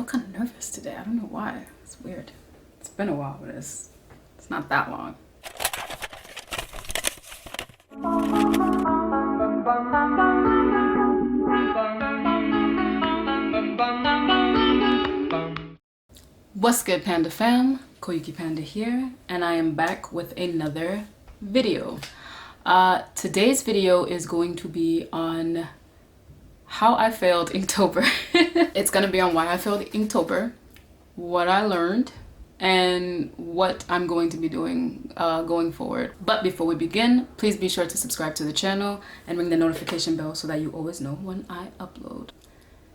feel kind of nervous today. I don't know why. It's weird. It's been a while, but it's not that long. What's good, Panda fam? Koyuki Panda here, and I am back with another video. Today's video is going to be on how I failed Inktober. It's gonna be on why I failed Inktober, what I learned, and what I'm going to be doing going forward. But before we begin, please be sure to subscribe to the channel and ring the notification bell so that you always know when I upload.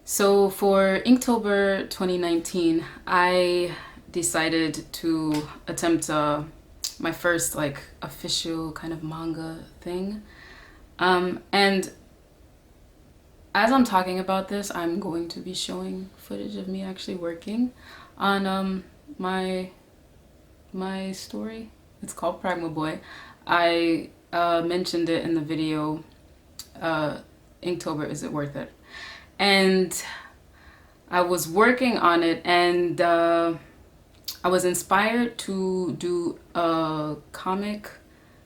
So for Inktober 2019, I decided to attempt my first like official kind of manga thing. And as I'm talking about this, I'm going to be showing footage of me actually working on my story. It's called Pragma Boy. I mentioned it in the video, Inktober, Is It Worth It? And I was working on it, and I was inspired to do a comic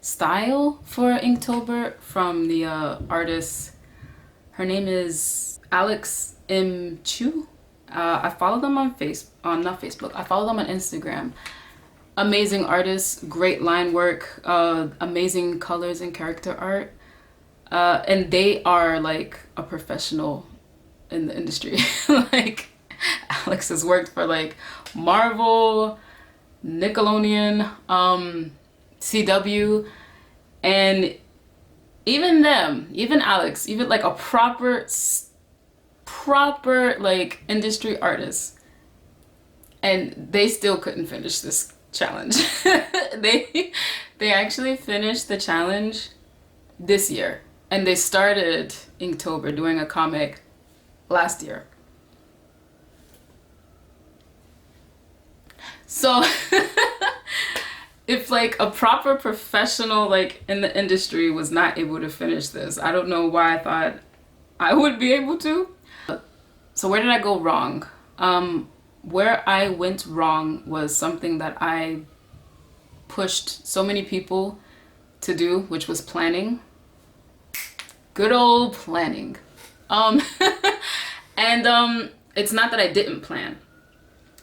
style for Inktober from the artist. Her name is Alex M. Chu. I follow them on not Facebook. I follow them on Instagram. Amazing artists, great line work, amazing colors and character art, and they are like a professional in the industry. Like Alex has worked for like Marvel, Nickelodeon, CW, and even Alex, even like a proper like industry artist, and they still couldn't finish this challenge. they actually finished the challenge this year, and they started Inktober doing a comic last year. So if like a proper professional like in the industry was not able to finish this, I don't know why I thought I would be able to. So where did I go wrong? Where I went wrong was something that I pushed so many people to do, which was planning. Good old planning. And it's not that I didn't plan.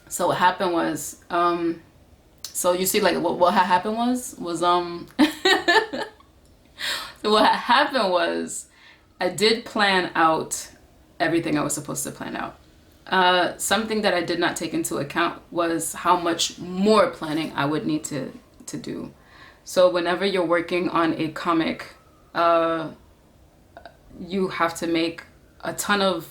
So what happened was, so you see like what had happened was so what had happened was I did plan out everything I was supposed to plan out. Something that I did not take into account was how much more planning I would need to do. So whenever you're working on a comic, you have to make a ton of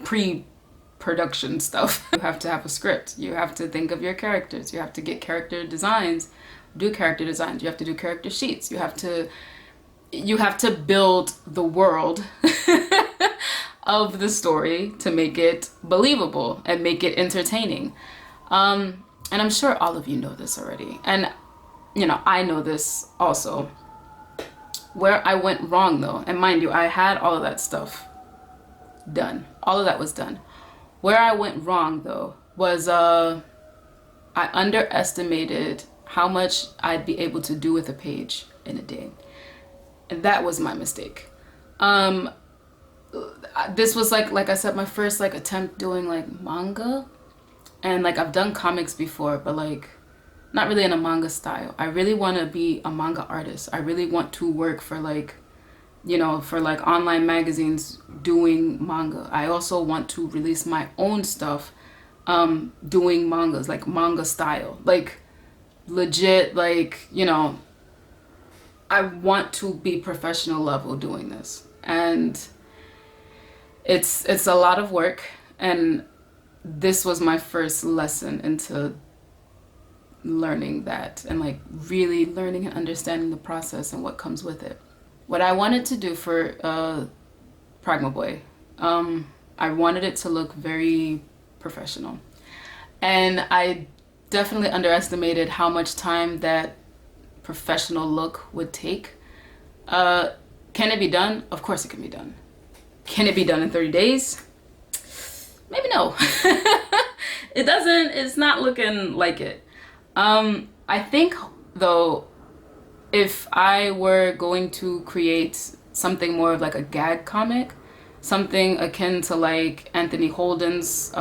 pre-production stuff. You have to have a script. You have to think of your characters. You have to get character designs, do character designs. You have to do character sheets. You have to build the world of the story to make it believable and make it entertaining. And I'm sure all of you know this already. And you know, I know this also. Where I went wrong though, and mind you, I had all of that stuff done. All of that was done. Where I went wrong though was I underestimated how much I'd be able to do with a page in a day. And that was my mistake. This was like I said, my first like attempt doing like manga, and like I've done comics before, but like not really in a manga style. I really want to be a manga artist. I really want to work for like, you know, for like online magazines doing manga. I also want to release my own stuff doing mangas, like manga style, like legit, like, you know, I want to be professional level doing this. And it's a lot of work, and this was my first lesson into learning that, and like really learning and understanding the process and what comes with it. What I wanted to do for Pragma Boy, I wanted it to look very professional, and I definitely underestimated how much time that professional look would take. Can it be done? Of course it can be done. Can it be done in 30 days? Maybe no. It's not looking like it. I think though, if I were going to create something more of like a gag comic, something akin to like Anthony Holden's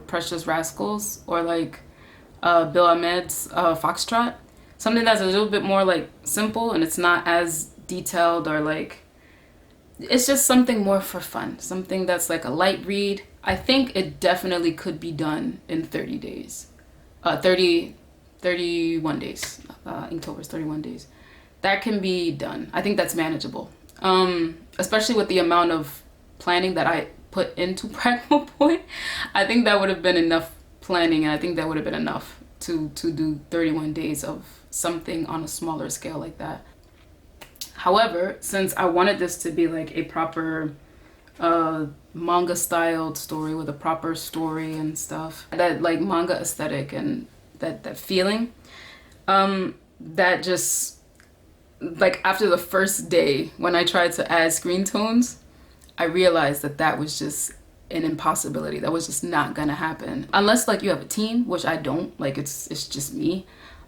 Precious Rascals, or like Bill Ahmed's Foxtrot, something that's a little bit more like simple and it's not as detailed, or like, it's just something more for fun, something that's like a light read. I think it definitely could be done in 30 days. 31 days. Inktober's 31 days. That can be done. I think that's manageable. Especially with the amount of planning that I put into Pragma Point. I think that would have been enough planning, and I think that would have been enough to do 31 days of something on a smaller scale like that. However, since I wanted this to be like a proper manga styled story with a proper story and stuff, that like manga aesthetic and that feeling, that just, like, after the first day when I tried to add screen tones, I realized that was just an impossibility. That was just not gonna happen unless like you have a team, which I don't. Like, it's just me.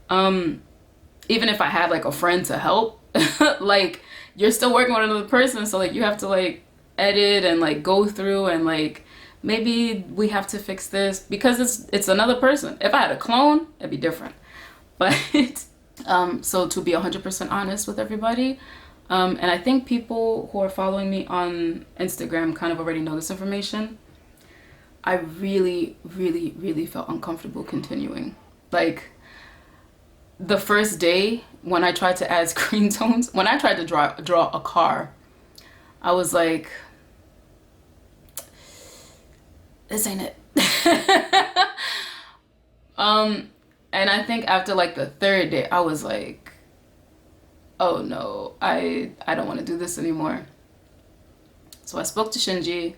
Even if I had like a friend to help, like, you're still working with another person, so like you have to like edit and like go through and like, maybe we have to fix this because it's another person. If I had a clone, it'd be different. But so to be 100% honest with everybody, and I think people who are following me on Instagram kind of already know this information, I really, really, really felt uncomfortable continuing. Like, the first day when I tried to add screen tones, when I tried to draw a car, I was like, this ain't it. And I think after like the third day, I was like, oh no, I don't want to do this anymore. So I spoke to Shinji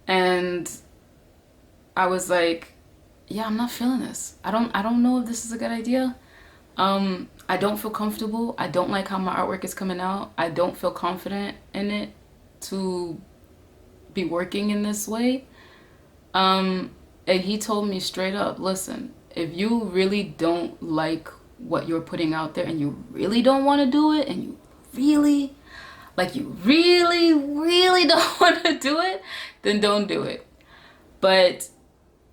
and I was like, yeah, I'm not feeling this. I don't know if this is a good idea. I don't feel comfortable. I don't like how my artwork is coming out. I don't feel confident in it to be working in this way. And he told me straight up, listen, if you really don't like what you're putting out there and you really don't want to do it, and you really don't want to do it, then don't do it. But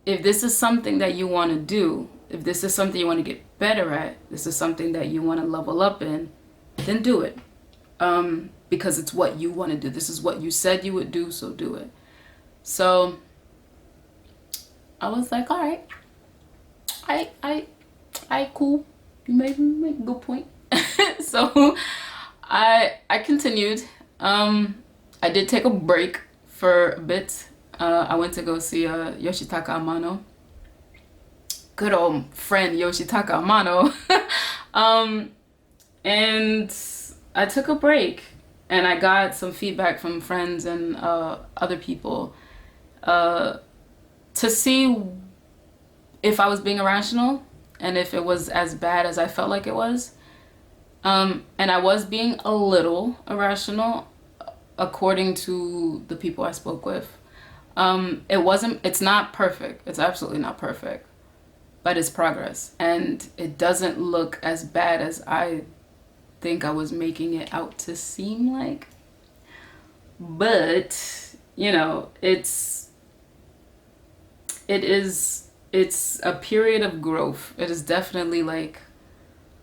if this is something that you want to do, if this is something you want to get better at, this is something that you want to level up in, then do it. Because it's what you want to do. This is what you said you would do, so do it. So I was like, all right, I cool. You make a good point. So I continued. I did take a break for a bit. I went to go see Yoshitaka Amano. Good old friend Yoshitaka Amano. And I took a break and I got some feedback from friends and other people to see if I was being irrational and if it was as bad as I felt like it was. And I was being a little irrational according to the people I spoke with. It's not perfect. It's absolutely not perfect, but it's progress. And it doesn't look as bad as I think I was making it out to seem like. But, you know, it's a period of growth. It is definitely like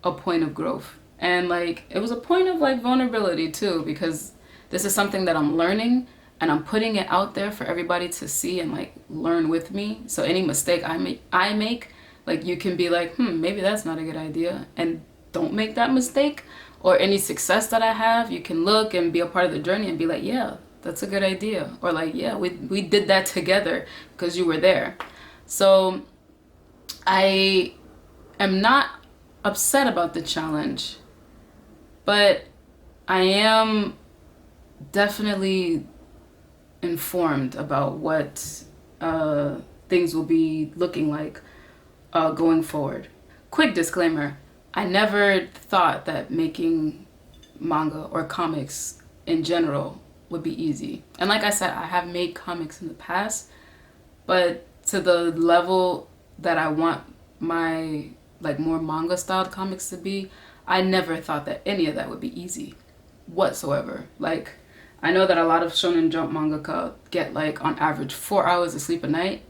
a point of growth. And like, it was a point of like vulnerability too, because this is something that I'm learning and I'm putting it out there for everybody to see and like learn with me. So any mistake I make, like, you can be like, maybe that's not a good idea, and don't make that mistake. Or any success that I have, you can look and be a part of the journey and be like, yeah, that's a good idea. Or like, yeah, we did that together because you were there. So I am not upset about the challenge, but I am definitely informed about what things will be looking like going forward. Quick disclaimer, I never thought that making manga or comics in general would be easy. And like I said, I have made comics in the past, but to the level that I want my like more manga styled comics to be, I never thought that any of that would be easy whatsoever. Like, I know that a lot of Shonen Jump mangaka get like on average 4 hours of sleep a night.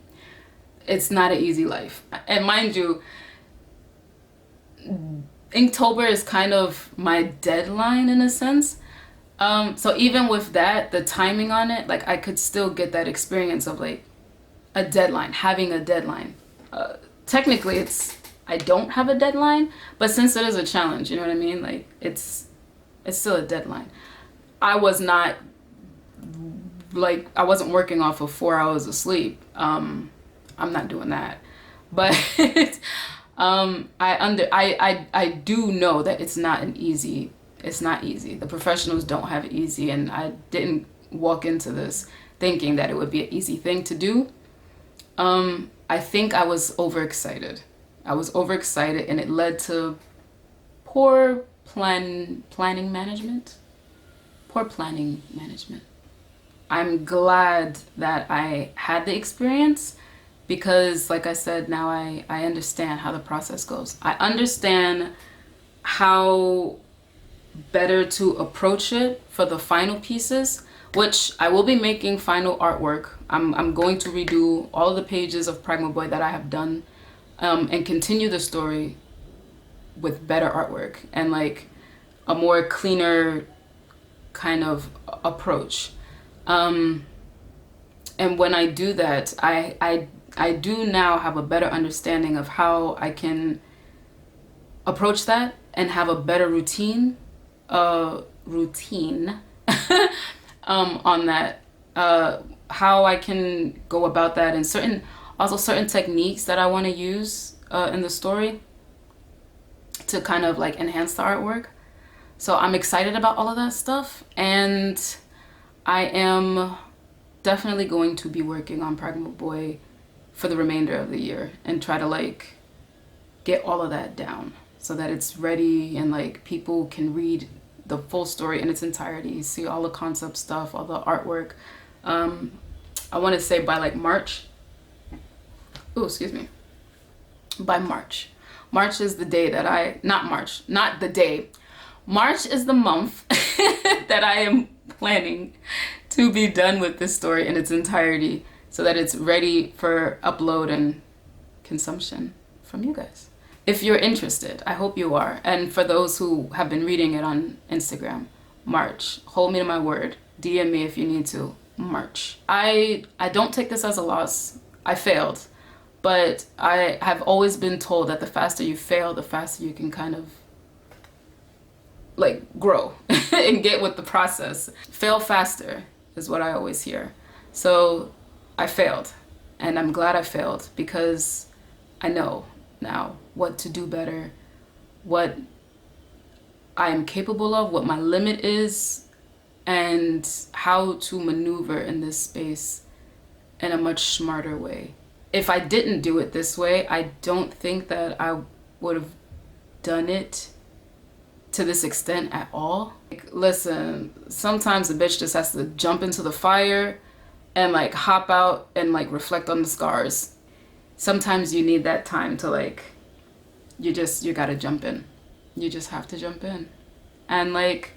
It's not an easy life. And mind you, Inktober is kind of my deadline in a sense. So even with that, the timing on it, like I could still get that experience of like a deadline, having a deadline. Technically I don't have a deadline, but since it is a challenge, you know what I mean? Like it's still a deadline. I wasn't working off of 4 hours of sleep. I'm not doing that. But I do know that it's not easy. The professionals don't have it easy, and I didn't walk into this thinking that it would be an easy thing to do. I think I was overexcited. And it led to poor planning management. I'm glad that I had the experience because, like I said, now I understand how the process goes. I understand how better to approach it for the final pieces, which I will be making final artwork. I'm going to redo all of the pages of Pragma Boy that I have done, and continue the story with better artwork and like a more cleaner kind of approach. And when I do that, I do now have a better understanding of how I can approach that and have a better routine on that, how I can go about that, and certain techniques that I want to use in the story to kind of like enhance the artwork. So I'm excited about all of that stuff, and I am definitely going to be working on Pragma Boy for the remainder of the year and try to like get all of that down so that it's ready and like people can read the full story in its entirety, see all the concept stuff, all the artwork. I want to say by like March. Oh, excuse me. By March. March is the day that March is the month that I am planning to be done with this story in its entirety so that it's ready for upload and consumption from you guys. If you're interested, I hope you are. And for those who have been reading it on Instagram, March. Hold me to my word. DM me if you need to. March. I don't take this as a loss. I failed. But I have always been told that the faster you fail, the faster you can kind of like grow and get with the process. Fail faster is what I always hear. So I failed, and I'm glad I failed because I know now what to do better, what I am capable of, what my limit is, and how to maneuver in this space in a much smarter way. If I didn't do it this way, I don't think that I would have done it to this extent at all. Like, listen, sometimes a bitch just has to jump into the fire and like hop out and like reflect on the scars. Sometimes you need that time to like, you gotta jump in. You just have to jump in. And like,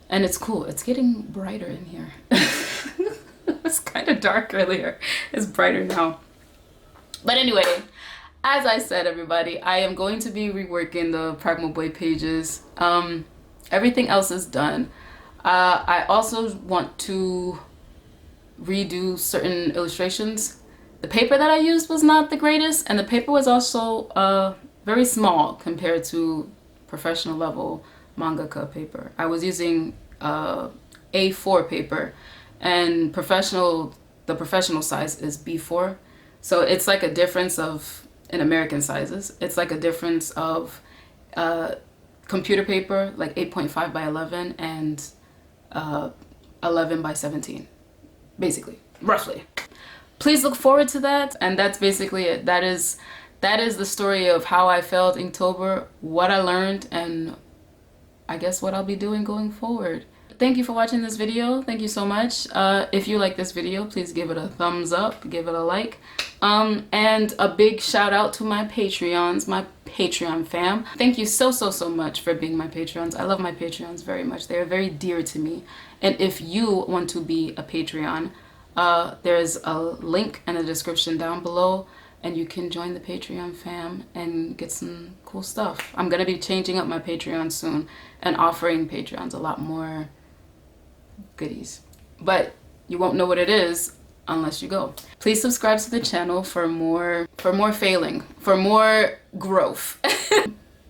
and it's cool. It's getting brighter in here. It's kind of dark earlier. It's brighter now. But anyway, as I said, everybody, I am going to be reworking the Pragma Boy pages. Everything else is done. I also want to redo certain illustrations. The paper that I used was not the greatest, and the paper was also very small compared to professional level mangaka paper. I was using A4 paper, and the professional size is B4. So it's like a difference of, in American sizes, it's like a difference of computer paper, like 8.5 by 11 and 11 by 17, basically, roughly. Please look forward to that, and that's basically it. That is the story of how I failed Inktober, what I learned, and I guess what I'll be doing going forward. thank you for watching this video. Thank you so much. If you like this video, please give it a thumbs up, give it a like. And a big shout out to my Patreons, my Patreon fam. Thank you so much for being my Patreons. I love my Patreons very much. They are very dear to me. And if you want to be a Patreon, there's a link in the description down below, and you can join the Patreon fam and get some cool stuff. I'm gonna be changing up my Patreon soon and offering Patreons a lot more goodies. But you won't know what it is unless you go. Please subscribe to the channel for more failing, for more growth.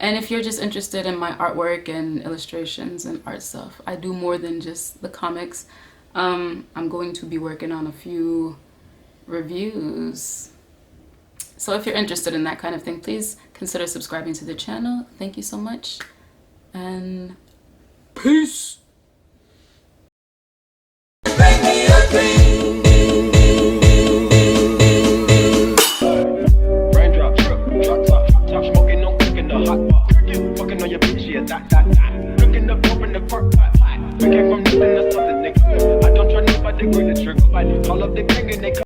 And if you're just interested in my artwork and illustrations and art stuff, I do more than just the comics. I'm going to be working on a few reviews. So if you're interested in that kind of thing, please consider subscribing to the channel. Thank you so much, and peace. Raindrop, drop top, smoking, no cooking the hot pot. Fucking on your bitch, yeah, that. Looking up, open the park. We came from nothing to something, nigga. I don't try nobody, grip the trigger. Call up the gang and they